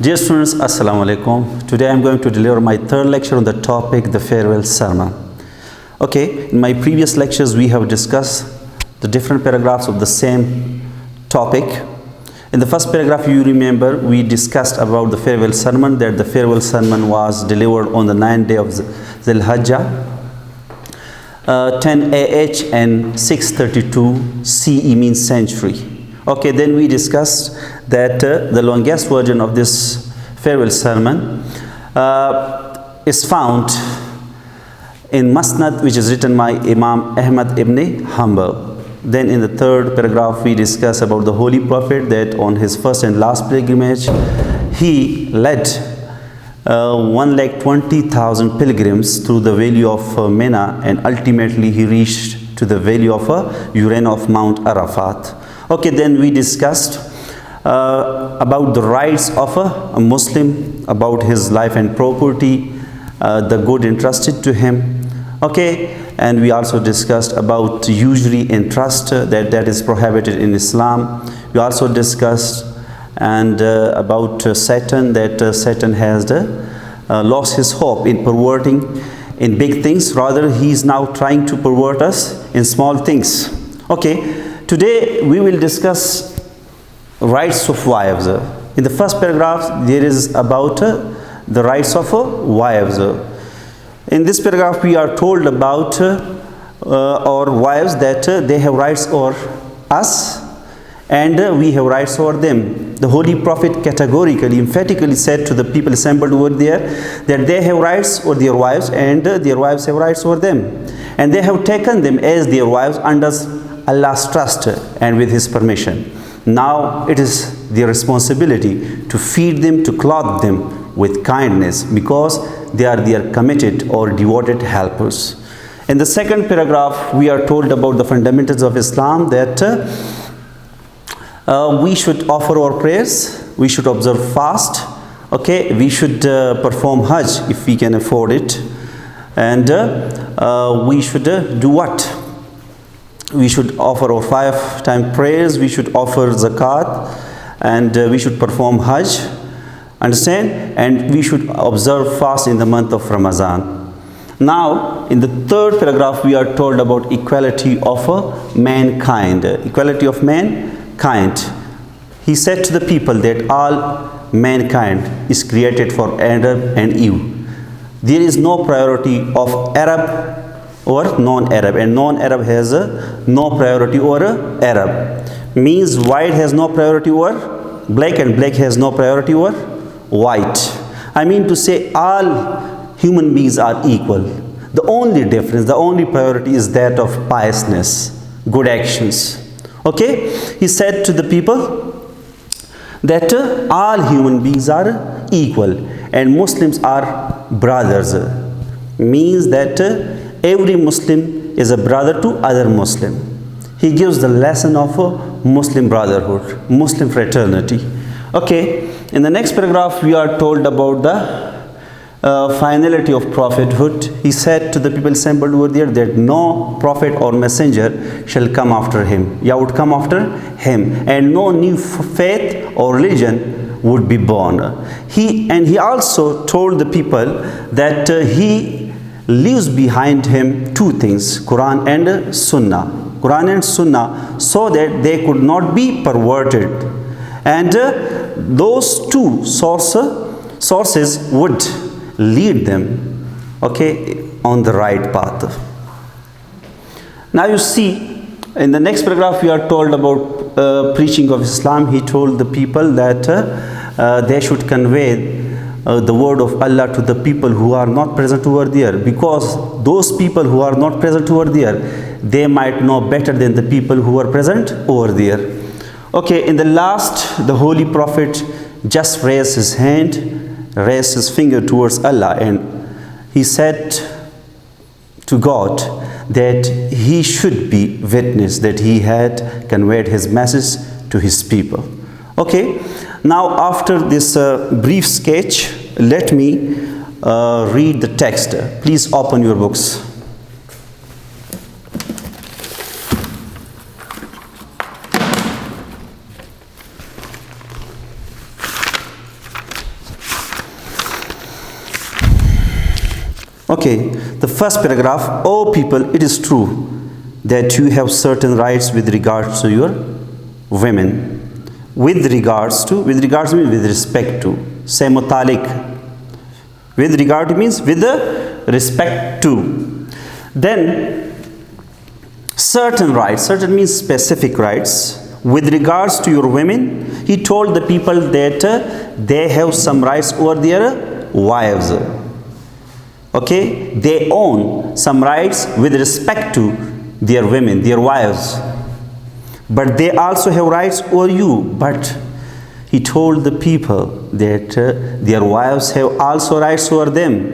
Dear students, Assalamu alaikum. Today I am going to deliver my third lecture on the topic, the farewell sermon. Okay, in my previous lectures we have discussed the different paragraphs of the same topic. In the first paragraph, you remember, we discussed about the farewell sermon, that the farewell sermon was delivered on the 9th day of Dhul Hijjah, 10 AH and 632 CE means century. Okay, then we discussed that the longest version of this farewell sermon is found in Musnad, which is written by Imam Ahmad ibn Hanbal. Then in the third paragraph we discuss about the Holy Prophet, that on his first and last pilgrimage he led 120,000 pilgrims through the valley of Mina, and ultimately he reached to the valley of Urana of Mount Arafat. Okay, then we discussed about the rights of a Muslim, about his life and property, the good entrusted to him. Okay, and we also discussed about usury in trust, that is prohibited in Islam. We also discussed about Satan, that Satan has lost his hope in perverting in big things. Rather, he is now trying to pervert us in small things. Okay, today we will discuss rights of wives. In the first paragraph there is about the rights of wives. In this paragraph we are told about our wives, that they have rights over us and we have rights over them. The Holy Prophet categorically, emphatically said to the people assembled over there that they have rights over their wives and their wives have rights over them, and they have taken them as their wives under Allah's trust and with His permission. Now it is their responsibility to feed them, to clothe them with kindness, because they are their committed or devoted helpers. In the second paragraph we are told about the fundamentals of Islam, that we should offer our prayers, we should observe fast, okay, we should perform Hajj if we can afford it, and we should do what? We should offer our 5-time prayers, we should offer zakat, and we should perform Hajj, understand, and we should observe fast in the month of Ramadan. Now in the third paragraph we are told about equality of mankind. Equality of mankind. He said to the people that all mankind is created for Adam and Eve. There is no priority of Arab or non-Arab, and non-Arab has no priority over Arab. Means white has no priority over black, and black has no priority over white. I mean to say all human beings are equal. The only difference, the only priority is that of piousness, good actions. Okay, he said to the people that all human beings are equal and Muslims are brothers. Means that every Muslim is a brother to other Muslim. He gives the lesson of Muslim brotherhood, Muslim fraternity. Okay, in the next paragraph we are told about the finality of prophethood. He said to the people assembled over there that no prophet or messenger shall come after him, would come after him, and no new faith or religion would be born. He also told the people that he leaves behind him two things, Quran and Sunnah. Quran and Sunnah, so that they could not be perverted, and those two sources would lead them, okay, on the right path. Now you see, in the next paragraph we are told about preaching of Islam. He told the people that they should convey the word of Allah to the people who are not present over there, because those people who are not present over there, they might know better than the people who are present over there. Okay, in the last, the Holy Prophet just raised his hand, raised his finger towards Allah, and he said to God that he should be witness that he had conveyed his message to his people. Okay, now after this brief sketch, let me read the text. Please open your books. Okay, the first paragraph, O people, it is true that you have certain rights with regards to your women. With regards means with respect to. Say mutalik. With regard to means with the respect to. Then certain rights, certain means specific rights. With regards to your women, he told the people that they have some rights over their wives. Okay, they own some rights with respect to their women, their wives. But they also have rights over you. But he told the people that their wives have also rights over them.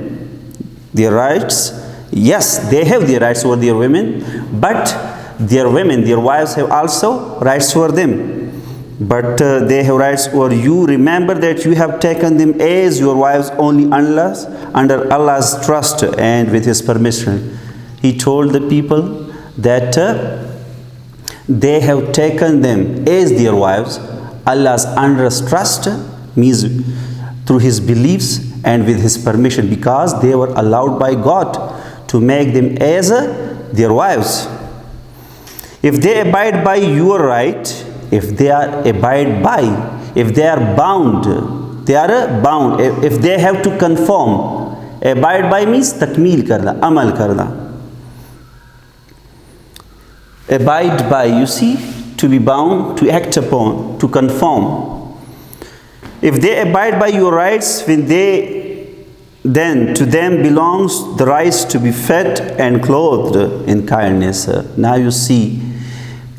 Their rights, yes, they have their rights over their women, but their women, their wives have also rights over them. But they have rights over you. Remember that you have taken them as your wives only under Allah's trust and with His permission. He told the people that they have taken them as their wives, Allah's under trust means through His beliefs and with His permission, because they were allowed by God to make them as their wives. If they abide by your right, if they are bound, if they have to conform, abide by means takmeel karna, amal karna. Abide by, you see, to be bound, to act upon, to conform. If they abide by your rights, then to them belongs the rights to be fed and clothed in kindness. Now you see,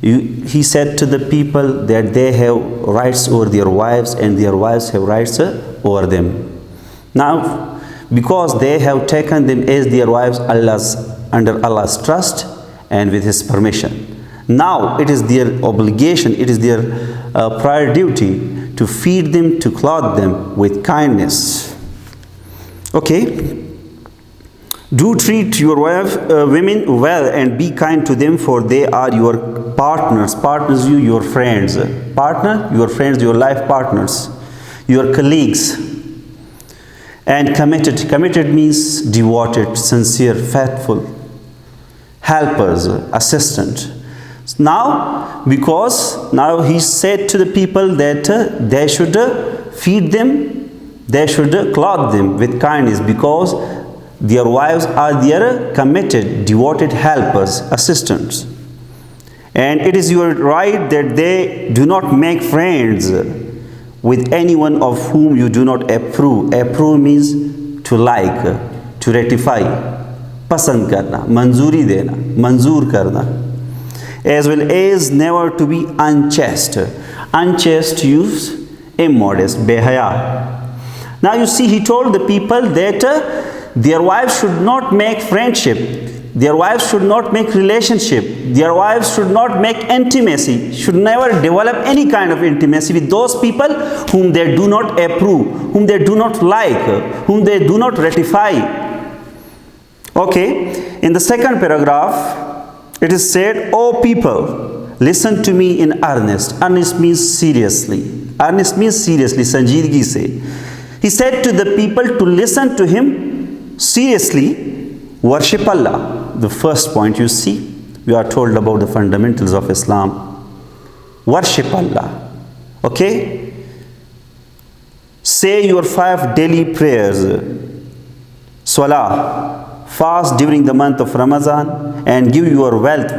he said to the people that they have rights over their wives and their wives have rights over them. Now, because they have taken them as their wives under Allah's trust and with His permission, now it is their obligation, it is their prior duty to feed them, to clothe them with kindness. Okay? Do treat your women well and be kind to them, for they are your partners. Partners, your friends. Partner, your friends, your life partners, your colleagues. And committed. Committed means devoted, sincere, faithful, helpers, assistant. Now, because now he said to the people that they should feed them, they should clothe them with kindness, because their wives are their committed, devoted helpers, assistants. And it is your right that they do not make friends with anyone of whom you do not approve. Approve means to like, to ratify, pasand karna, manzuri dena, manzoor karna. As well as never to be unchaste. Unchaste use immodest, behaya. Now you see, he told the people that their wives should not make friendship, their wives should not make relationship, their wives should not make intimacy, should never develop any kind of intimacy with those people whom they do not approve, whom they do not like, whom they do not ratify. Okay, in the second paragraph, it is said, O people, listen to me in earnest. Earnest means seriously. Earnest means seriously, sanjeedgi se. He said to the people to listen to him seriously, worship Allah. The first point, you see, we are told about the fundamentals of Islam. Worship Allah. Okay? Say your 5 daily prayers. Salah. Fast during the month of Ramadan and give your wealth,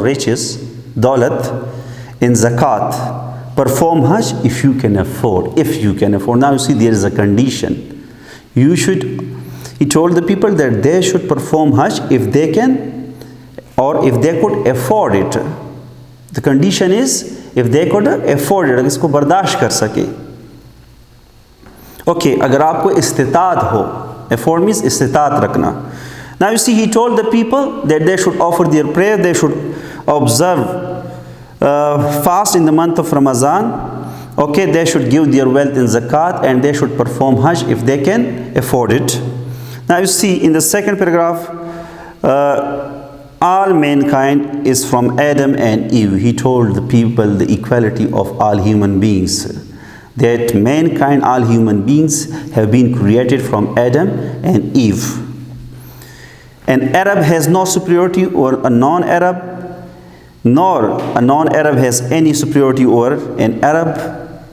riches, daulat, in zakat. Perform Hajj if you can afford. Now you see, there is a condition. He told the people that they should perform Hajj if they can, or if they could afford it. The condition is if they could afford it, इसको बर्दाश्त कर सके. Okay, अगर आपको इस्तिताअत हो, afford means इस्तिताअत रखना. Now you see, he told the people that they should offer their prayer, they should observe fast in the month of Ramadan. Okay, they should give their wealth in zakat and they should perform Hajj if they can afford it. Now you see, in the second paragraph, all mankind is from Adam and Eve. He told the people the equality of all human beings. That mankind, all human beings have been created from Adam and Eve. An Arab has no superiority over a non-Arab, nor a non-Arab has any superiority over an Arab.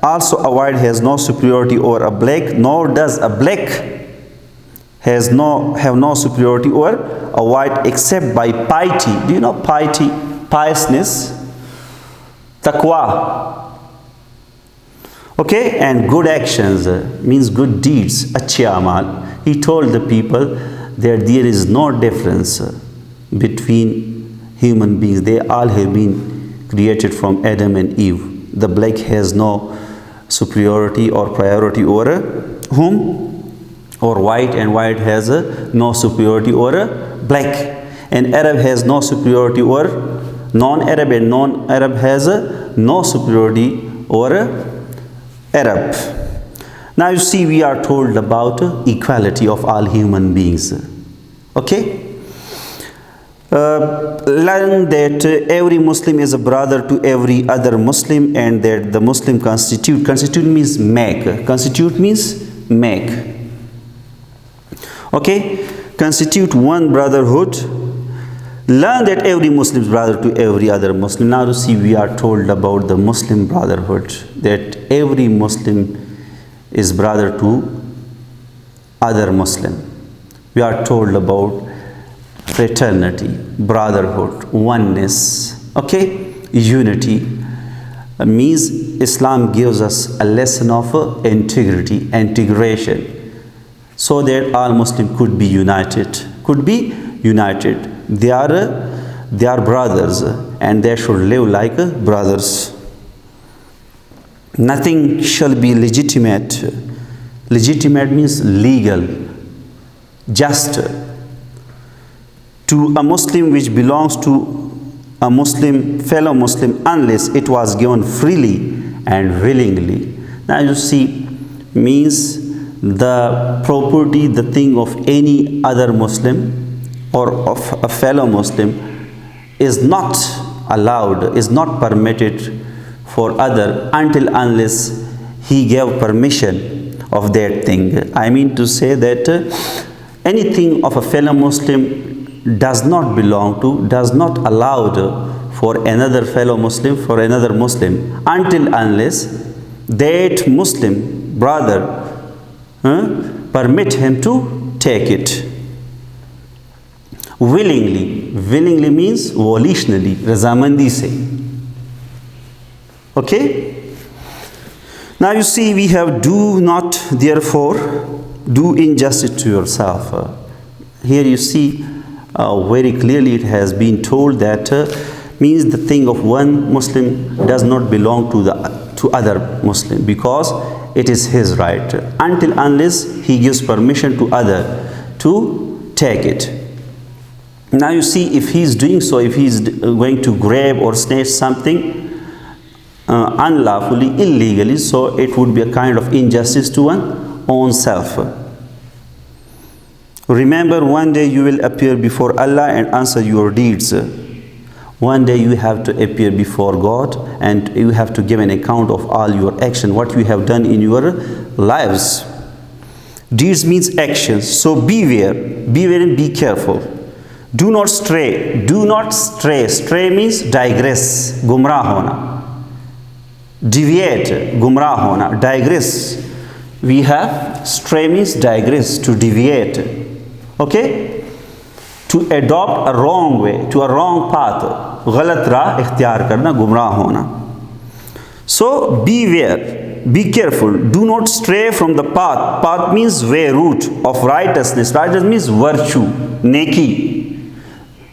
Also, a white has no superiority over a black, nor does a black have no superiority over a white except by piety. Do you know piety? Piousness, taqwa. Okay, and good actions means good deeds, achhe amal. He told the people that there is no difference between human beings. They all have been created from Adam and Eve. The black has no superiority or priority over whom? Or white, and white has no superiority over black. And Arab has no superiority over non-Arab, and non-Arab has no superiority over Arab. Now you see, we are told about equality of all human beings. Okay? Learn that every Muslim is a brother to every other Muslim, and that the Muslim constitute means make. Constitute means make. Okay? Constitute one brotherhood. Learn that every Muslim is brother to every other Muslim. Now you see, we are told about the Muslim brotherhood, that every Muslim is brother to other Muslim. We are told about fraternity, brotherhood, oneness, okay, unity. Means Islam gives us a lesson of integrity, integration, so that all Muslims could be united. They are brothers, and they should live like brothers. Nothing shall be legitimate. Legitimate means legal, just, to a Muslim which belongs to a Muslim, fellow Muslim, unless it was given freely and willingly. Now you see, means the property, the thing of any other Muslim or of a fellow Muslim is not allowed, is not permitted for other until unless he gave permission of that thing. I mean to say that anything of a fellow Muslim does not belong to, does not allowed for another fellow Muslim, for another Muslim, until unless that Muslim brother permit him to take it. Willingly means volitionally, razamandi se. Okay? Now you see, we have do not therefore do injustice to yourself. Here you see very clearly it has been told that means the thing of one Muslim does not belong to other Muslim, because it is his right until unless he gives permission to other to take it. Now you see, if he is doing so, if he is going to grab or snatch something unlawfully, illegally, so it would be a kind of injustice to one's own self. Remember, one day you will appear before Allah and answer your deeds. One day you have to appear before God and you have to give an account of all your action, what you have done in your lives. Deeds means actions. So beware and be careful. Do not stray. Do not stray. Stray means digress, gumrah hona. Deviate, gumrah hona. Digress. We have stray means digress, to deviate. Okay? To adopt a wrong way, to a wrong path. गलत राह इख्तियार करना, गुमराह होना. So beware, be careful, do not stray from the path. Path means way, route of righteousness. Righteousness means virtue, neki.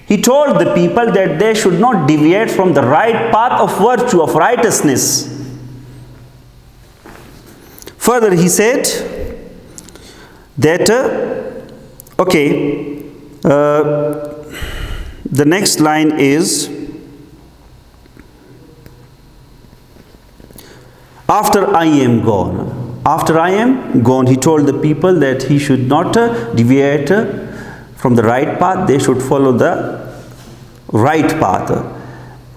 He told the people that they should not deviate from the right path of virtue, of righteousness. Further he said that the next line is, after I am gone. After I am gone, he told the people that he should not deviate from the right path. They should follow the right path.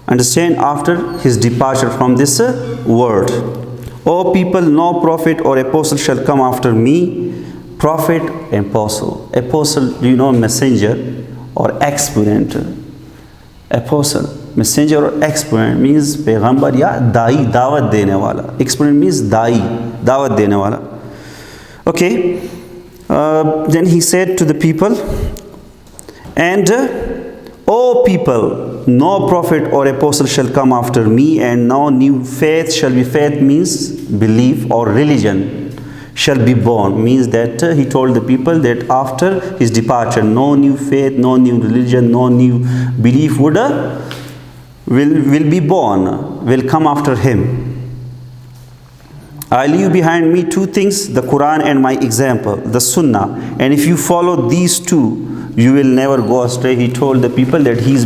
Understand? After his departure from this world. O people, no prophet or apostle shall come after me. Prophet and apostle. Apostle, do you know, messenger or exponent. Apostle, messenger or exponent means पैगंबर या दाई, दावत देने वाला. Exponent means दाई, दावत देने वाला. Okay. Then he said to the people, and O people, no prophet or apostle shall come after me, and no new faith shall be. Faith means belief or religion. Shall be born means that he told the people that after his departure, no new faith, no new religion, no new belief will be born, will come after him. I leave behind me two things, the Quran and my example, the Sunnah. And if you follow these two, you will never go astray. He told the people that he is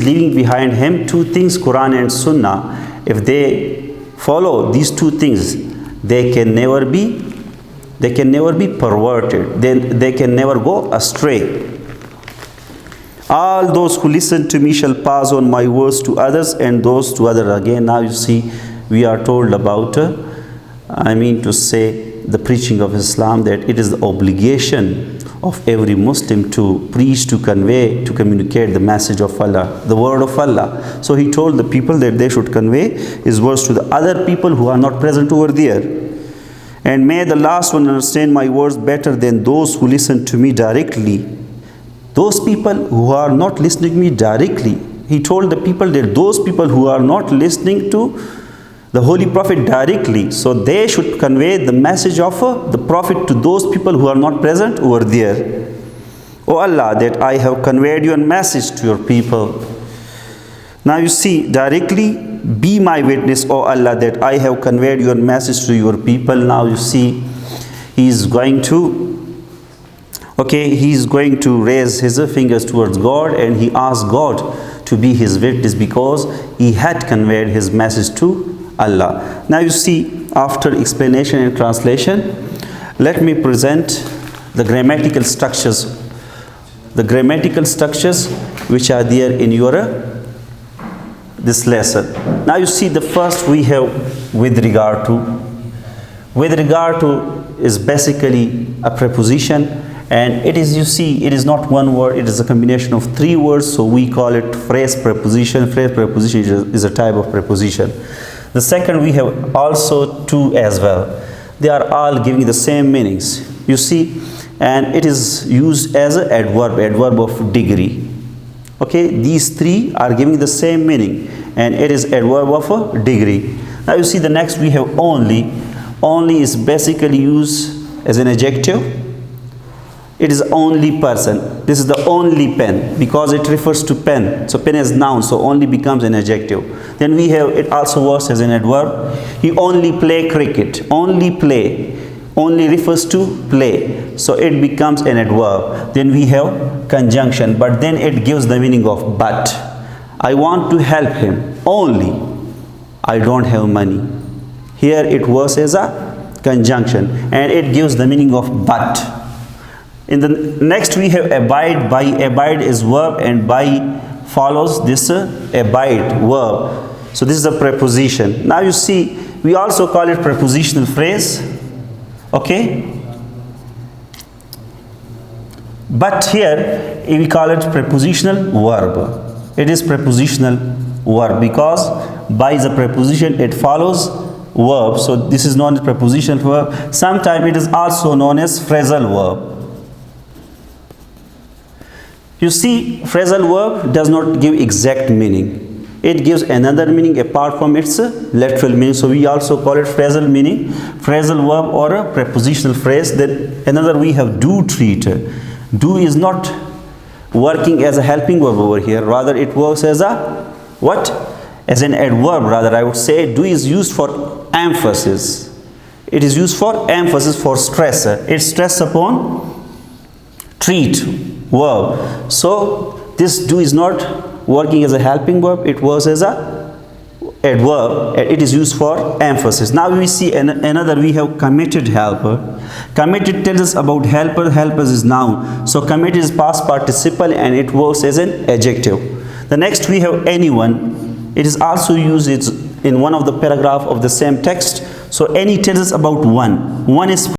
leaving behind him two things, Quran and Sunnah. If they follow these two things, they can never be perverted. They can never go astray. All those who listen to me shall pass on my words to others, and those to others. Again, now you see, we are told about, the preaching of Islam, that it is the obligation of every Muslim to preach, to convey, to communicate the message of Allah, the word of Allah. So he told the people that they should convey his words to the other people who are not present over there. And may the last one understand my words better than those who listen to me directly. Those people who are not listening to me directly, he told the people that those people who are not listening to the Holy Prophet directly, so they should convey the message of the Prophet to those people who are not present over there. O Allah, that I have conveyed your message to your people. Now you see, directly, be my witness, O Allah, that I have conveyed your message to your people. Now you see, he is going to raise his fingers towards God, and he asked God to be his witness because he had conveyed his message to Allah. Now you see, after explanation and translation, let me present the grammatical structures which are there in your this lesson. Now you see, the first we have with regard to is basically a preposition, and it is, you see, it is not one word, it is a combination of three words, so we call it phrase preposition. Phrase preposition is a type of preposition. The second, we have also two as well. They are all giving the same meanings, you see, and it is used as an adverb of degree. Okay, these three are giving the same meaning, and it is adverb of a degree. Now you see, the next we have only. Only is basically used as an adjective. It is only person. This is the only pen, because it refers to pen. So pen is noun, so only becomes an adjective. Then we have, it also works as an adverb. He only play cricket. Only play. Only refers to play. So it becomes an adverb. Then we have conjunction, but then it gives the meaning of but. I want to help him. Only. I don't have money. Here it works as a conjunction, and it gives the meaning of but. In the next we have abide. By, abide is verb, and by follows this abide verb. So this is a preposition. Now you see, we also call it prepositional phrase. Okay, but here we call it prepositional verb. It is prepositional verb because by is a preposition, it follows verb. So this is known as prepositional verb. Sometimes it is also known as phrasal verb. You see, phrasal verb does not give exact meaning. It gives another meaning apart from its literal meaning. So we also call it phrasal meaning, phrasal verb, or a prepositional phrase. Then another we have do treat. Do is not working as a helping verb over here. Rather it works as a what? As an adverb. Rather I would say do is used for emphasis. It is used for emphasis, for stress. It's stress upon treat verb. So this do is not working as a helping verb, it works as a adverb. It is used for emphasis. Now we see another, we have committed helper. Committed tells us about helper. Helpers is noun. So committed is past participle, and it works as an adjective. The next we have anyone. It is also used in one of the paragraph of the same text. So any tells us about one. One is